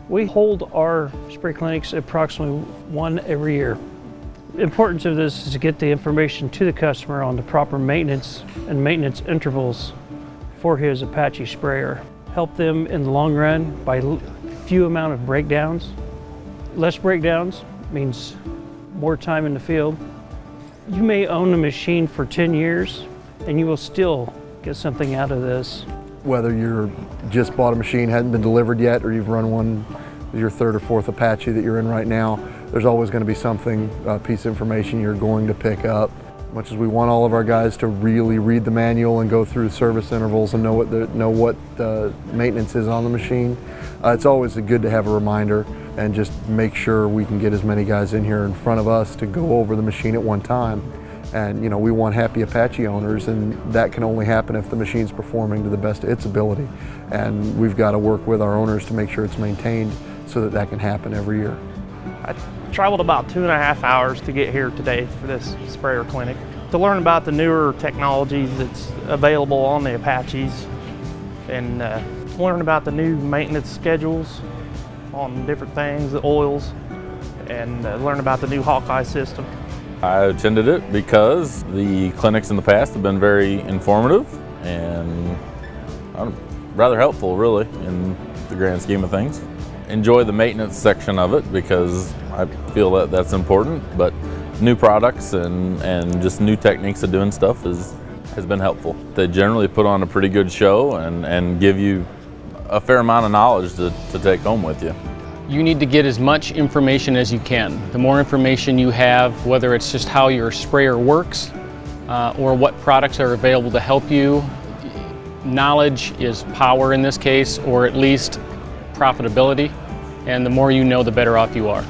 We hold our spray clinics approximately one every year. The importance of this is to get the information to the customer on the proper maintenance and maintenance intervals for his Apache sprayer. Help them in the long run by few amount of breakdowns. Less breakdowns means more time in the field. You may own a machine for 10 years and you will still get something out of this. Whether you're just bought a machine, hadn't been delivered yet, or you've run one, your third or fourth Apache that you're in right now, there's always going to be something, a piece of information you're going to pick up. Much as we want all of our guys to really read the manual and go through service intervals and know what the maintenance is on the machine, it's always good to have a reminder and just make sure we can get as many guys in here in front of us to go over the machine at one time. And you know, we want happy Apache owners, and that can only happen if the machine's performing to the best of its ability. And we've got to work with our owners to make sure it's maintained so that that can happen every year. I traveled about 2.5 hours to get here today for this sprayer clinic to learn about the newer technologies that's available on the Apaches, and to learn about the new maintenance schedules on different things, the oils, and learn about the new Hawkeye system. I attended it because the clinics in the past have been very informative and rather helpful, really, in the grand scheme of things. Enjoy the maintenance section of it because I feel that that's important, but new products and just new techniques of doing stuff has been helpful. They generally put on a pretty good show and give you a fair amount of knowledge to take home with you. You need to get as much information as you can. The more information you have, whether it's just how your sprayer works or what products are available to help you, knowledge is power in this case, or at least profitability, and the more you know, the better off you are.